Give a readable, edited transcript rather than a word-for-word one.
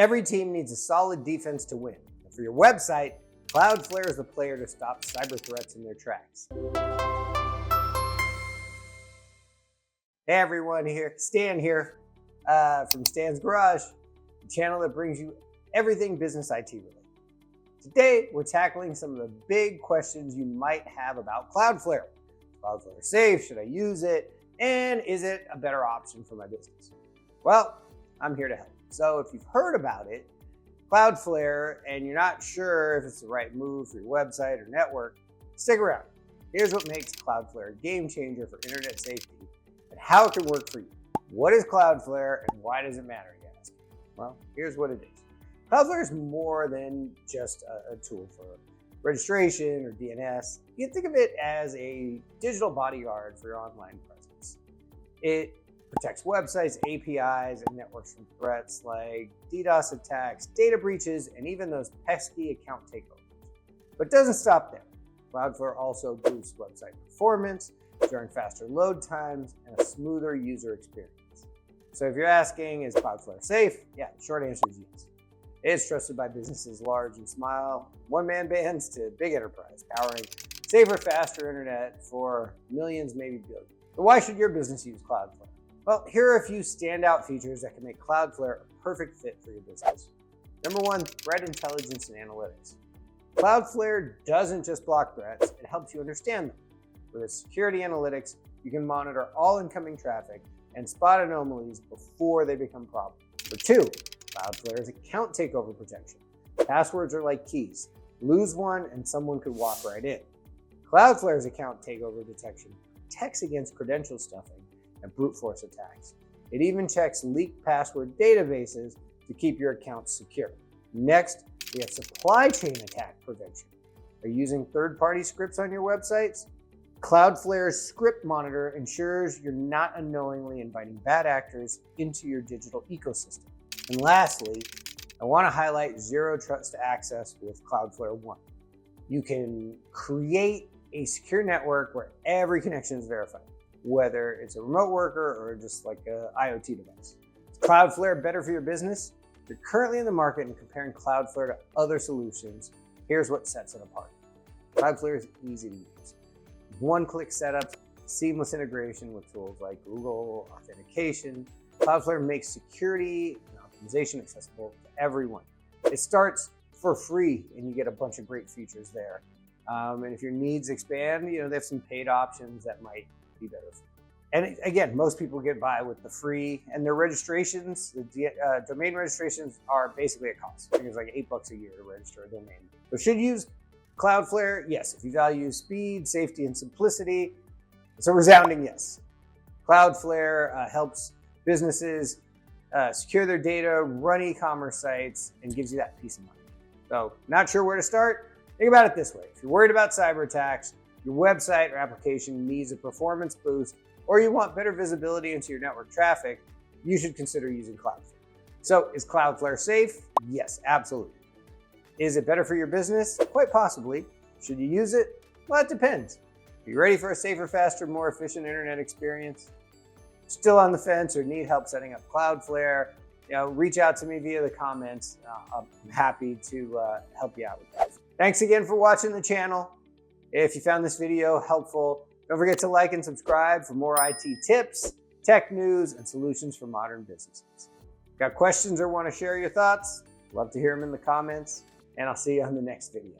Every team needs a solid defense to win. And for your website, Cloudflare is the player to stop cyber threats in their tracks. Hey everyone, Stan here from Stan's Garage, the channel that brings you everything business IT related. Today, we're tackling some of the big questions you might have about Cloudflare. Cloudflare Safe, should I use it? And is it a better option for my business? Well, I'm here to help. So if you've heard about it, Cloudflare, and you're not sure if it's the right move for your website or network, stick around. Here's what makes Cloudflare a game changer for internet safety and how it can work for you. What is Cloudflare and why does it matter, you ask? Well, here's what it is. Cloudflare is more than just a tool for registration or DNS. You can think of it as a digital bodyguard for your online presence. It protects websites, APIs, and networks from threats like DDoS attacks, data breaches, and even those pesky account takeovers. But it doesn't stop there. Cloudflare also boosts website performance, ensuring faster load times and a smoother user experience. So if you're asking, is Cloudflare safe? Yeah, the short answer is yes. It's trusted by businesses large and small, one-man bands to big enterprise, powering safer, faster internet for millions, maybe billions. But why should your business use Cloudflare? Well, here are a few standout features that can make Cloudflare a perfect fit for your business. Number one, threat intelligence and analytics. Cloudflare doesn't just block threats, it helps you understand them. With its security analytics, you can monitor all incoming traffic and spot anomalies before they become problems. Number two, Cloudflare's account takeover protection. Passwords are like keys. Lose one and someone could walk right in. Cloudflare's account takeover detection protects against credential stuffing and brute force attacks. It even checks leaked password databases to keep your accounts secure. Next, we have supply chain attack prevention. Are you using third-party scripts on your websites? Cloudflare's Script Monitor ensures you're not unknowingly inviting bad actors into your digital ecosystem. And lastly, I want to highlight Zero Trust Access with Cloudflare One. You can create a secure network where every connection is verified, whether it's a remote worker or just like an IoT device. Is Cloudflare better for your business? If you're currently in the market and comparing Cloudflare to other solutions, here's what sets it apart. Cloudflare is easy to use. One-click setup, seamless integration with tools like Google Authentication. Cloudflare makes security and optimization accessible to everyone. It starts for free and you get a bunch of great features there. And if your needs expand, they have some paid options that might be better for you. And again, most people get by with the free, and their registrations, the domain registrations are basically a cost. I think it's like $8 a year to register a domain. So should you use Cloudflare? Yes. If you value speed, safety, and simplicity, it's a resounding yes. Cloudflare helps businesses secure their data, run e-commerce sites, and gives you that peace of mind. So not sure where to start? Think about it this way. If you're worried about cyber attacks, your website or application needs a performance boost, or you want better visibility into your network traffic, you should consider using Cloudflare. So is Cloudflare safe? Yes, absolutely. Is it better for your business? Quite possibly. Should you use it? Well, it depends. Are you ready for a safer, faster, more efficient internet experience? Still on the fence or need help setting up Cloudflare? Reach out to me via the comments. I'm happy to help you out with that. Thanks again for watching the channel. If you found this video helpful, don't forget to like and subscribe for more IT tips, tech news, and solutions for modern businesses. Got questions or want to share your thoughts? Love to hear them in the comments, and I'll see you on the next video.